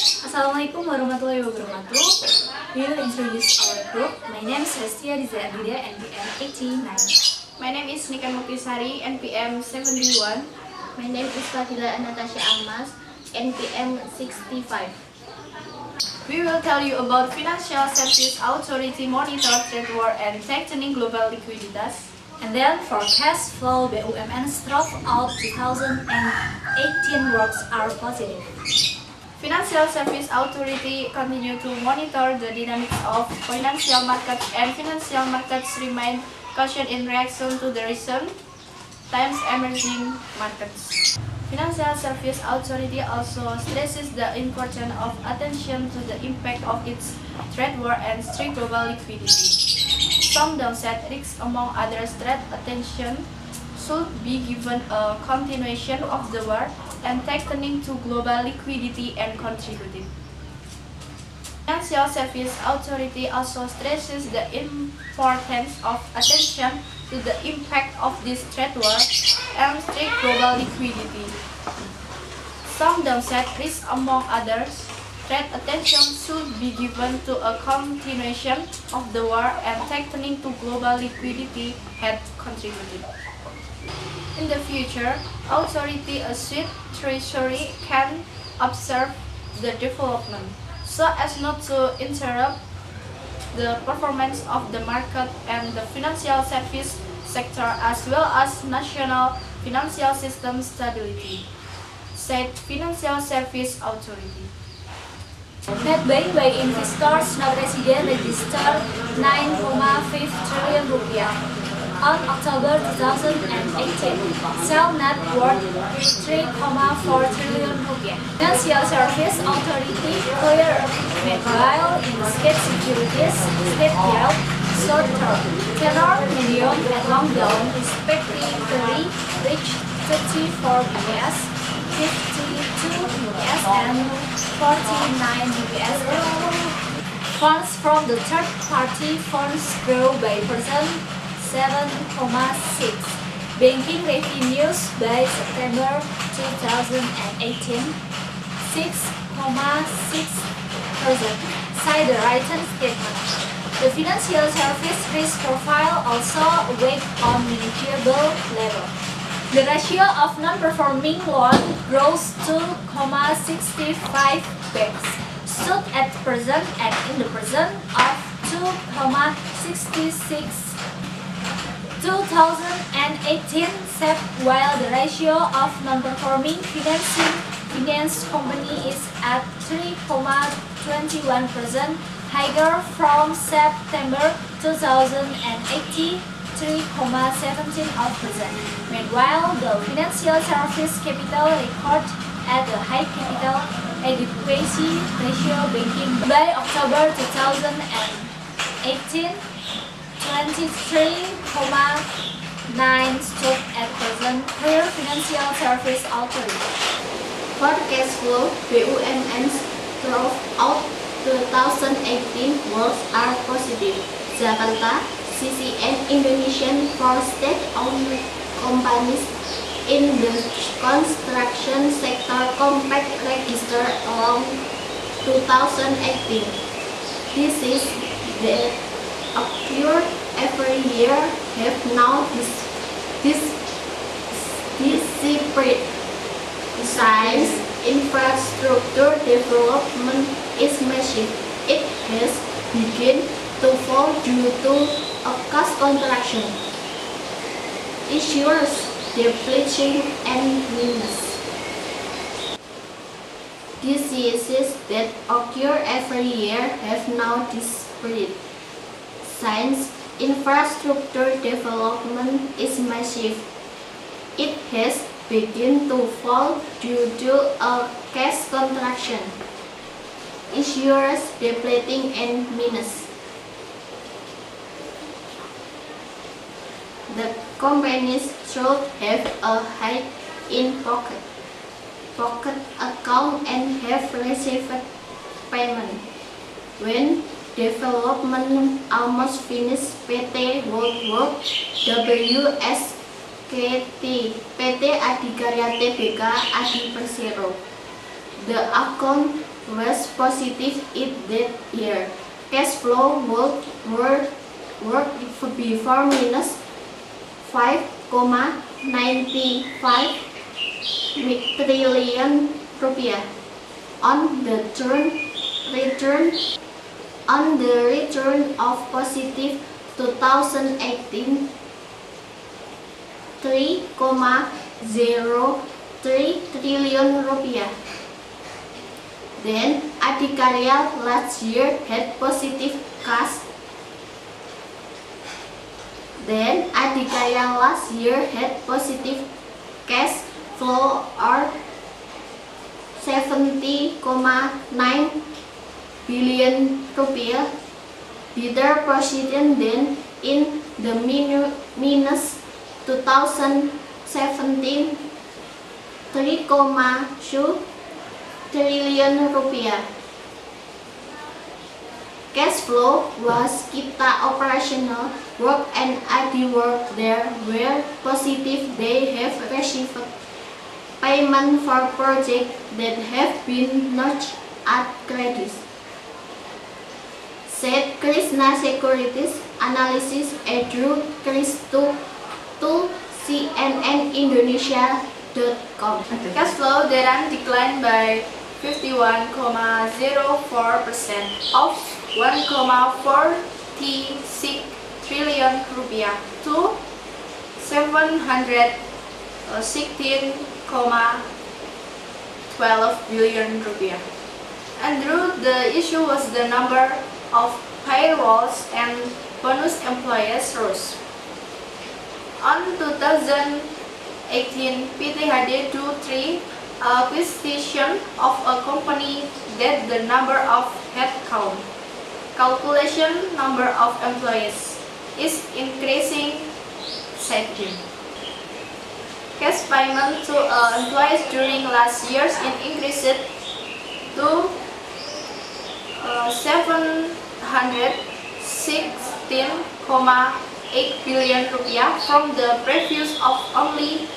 Assalamualaikum warahmatullahi wabarakatuh. We will introduce our group. My name is Restia Rizadida, NPM 89. My name is Nikan Muktisari, NPM 71. My name is Fadila Natasha Almas, NPM 65. We will tell you about Financial Services Authority monitor trade war and tightening global liquiditas. And then for cash flow, BUMN's out 2018 works are positive. Financial Service Authority continue to monitor the dynamics of financial markets, and financial markets remain cautious in reaction to the recent times emerging markets. Financial Service Authority also stresses the importance of attention to the impact of its trade war and strict global liquidity. Some downside risks, among others, trade attention should be given a continuation of the war and tightening to global liquidity and contributed. Financial Service Authority also stresses the importance of attention to the impact of this trade war and strict global liquidity. Some downside risks, among others, trade attention should be given to a continuation of the war and tightening to global liquidity had contributed. In the future, authority assure Treasury can observe the development so as not to interrupt the performance of the market and the financial service sector as well as national financial system stability, said Financial Service Authority. Net bank by investors non-resident registered 9,5 trillion rupiah. On October 2018, sale net worth 3,4 trillion rupiah. Financial Service Authority cleared meanwhile in state securities, state yield, short term, tenor, medium, and long bond respectively reached 34 BPS, 52 BPS, and 49 BPS. Funds from the third party funds grew by 7,6. Banking revenues by September 2018, 6,6%, cited the written statement. The financial service risk profile also weighed on manageable level. The ratio of non-performing loan grows 2,65 banks, stood at present and in the present of 2,66. 2018 SEP, while the ratio of non-performing finance company is at 3,21%, higher from September 2018, 3,17%. Meanwhile, the financial service capital record at a high capital adequacy ratio banking by October 2018. 23,9 stood at present, clear Financial Service Authority. For cash flow, BUMN's throughout 2018 works are positive. Jakarta, CCN Indonesian for state-owned companies in the construction sector compact register along 2018. This is the occur every year have now this separate science infrastructure development is massive. It has begun to fall due to a cost contraction, issues depleting and minus. Diseases that occur every year have now disappeared. Science infrastructure development is massive. It has begun to fall due to a cash contraction, issuers depleting and minus. The companies should have a high in pocket account and have received payment. When development almost finished, PT World WSKT, PT Adikarya Tbk Adi Persero. The account was positive in that year. Cash flow would before minus 5,95 trillion rupiah. On the return of positive 2018, 3,03 trillion rupiah. Then Adikarya last year had positive cash. Flow or 70,9 billion rupiah, better position than in the minus 2017, 3,2 trillion rupiah. Cash flow was Kita operational work and ID work there were positive. They have received payment for projects that have been notched at credit. Said Krishna Securities Analysis Edu Chris to CNNindonesia.com. Cash flow then declined by 51,04% of 1,46 trillion rupiah to 716,12 billion rupiah. And the issue was the number of payrolls and bonus employees rose. On 2018, PT do 3 acquisition of a company that the number of headcount, calculation number of employees is increasing, said him. Cash payment to employees during last year's increased to 716,8 billion rupiah from the previous of only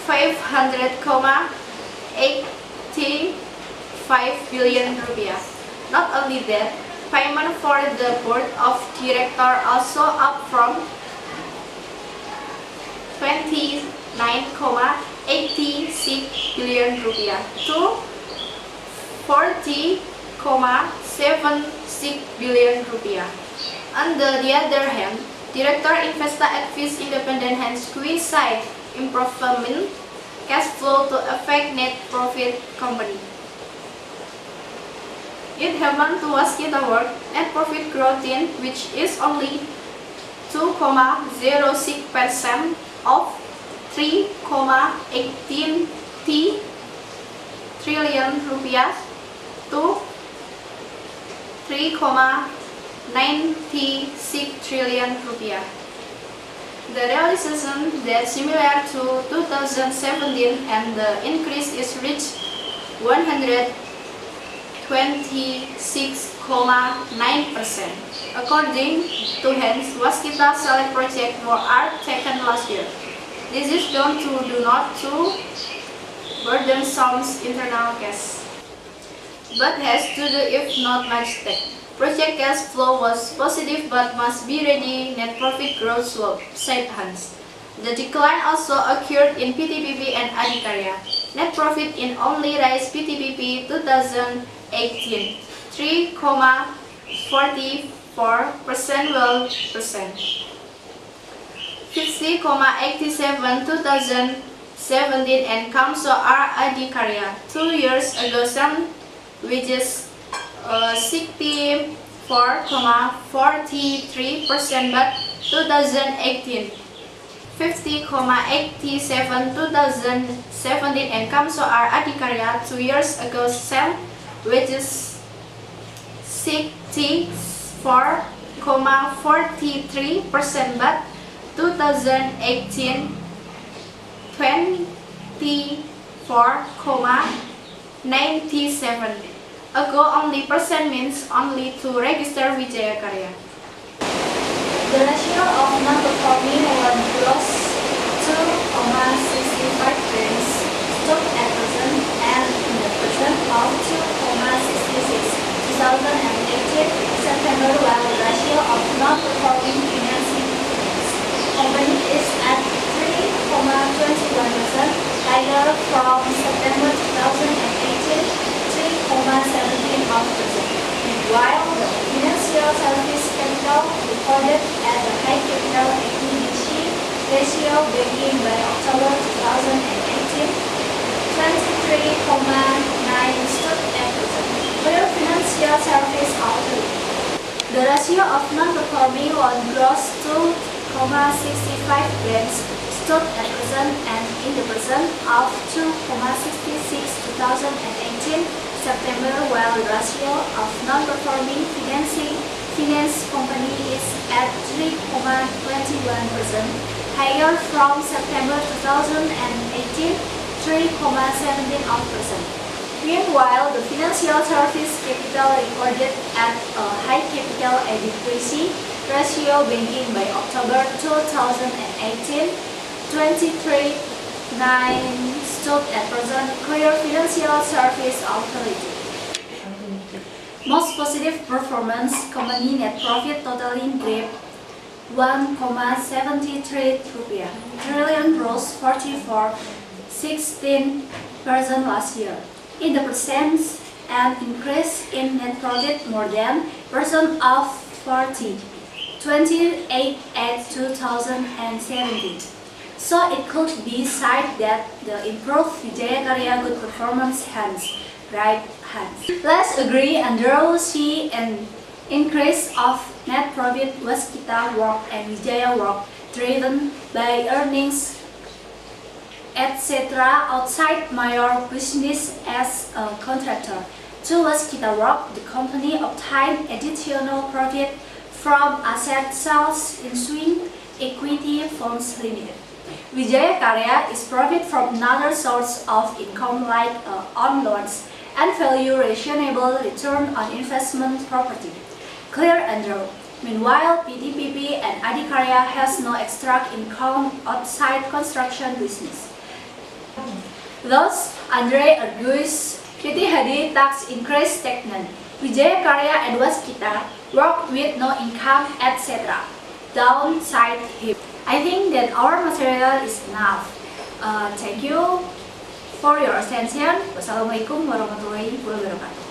500,85 billion rupiah. Not only that, payment for the board of directors also up from 29,86 billion rupiah to 40,76 billion rupiah. On the other hand, director investor advised independent and squeeze-side improvement cash flow to affect net profit company. It happened to Waskita Work net profit growth in which is only 2,06% of 3,18 trillion rupiah to 3,96 trillion rupiah. The realization that similar to 2017 and the increase is reached 126,9%. According to Hans, Waskita select project were taken last year. This is done to do not to burden some internal cash, but has to do if not much tech. Project cash flow was positive but must be ready. Net profit growth slow, said Hans. The decline also occurred in PTPP and Adikarya. Net profit in only rise PTPP 2018 3,44% well percent. 50,87 2017 and Kamso R Adikarya 2 years ago some wages 64,43% but 2018 50,87 2017 and Kamso R Adikarya 2 years ago same wages 64,43% but 2018 24,97. Ago only percent means only to register Wijaya Karya. The ratio of non-performing loan gross 2,65 times stood at present at recorded at a high capital equity ratio beginning by October 2018, 23.9 stood at present. Clear Financial Service Authority. The ratio of non-performing loan grows to 0.65 grams stood at present and in the present of 2.66 2018 September, while the ratio of non-performing finance company is at 3.21%, higher from September 2018, 3.17%. Meanwhile, the financial service capital recorded at a high capital adequacy ratio beginning by October 2018, 23.9 stood at present. Clear Financial Service Authority. Most positive performance company net profit totaling grade 1.73 trillion gross 16% last year. In the percent, an increase in net profit more than percent of 28 at 2017. So it could be said that the improved Wijaya Karya good performance hands. Let's agree under see an increase of net profit Waskita work and Wijaya work driven by earnings etc. outside my business as a contractor. To Waskita work, the company obtained additional profit from asset sales in swing equity funds limited. Wijaya Karya is profit from another source of income like on loans and value reasonable return on investment property. Clear and draw. Meanwhile, PTPP and Adikarya has no extra income outside construction business. Thus, Andre argues PT Hadi tax increase stagnant. Wijaya Karya and Waskita work with no income, etc. Downside him. I think that our material is enough. Thank you for your attention. Wassalamualaikum warahmatullahi wabarakatuh.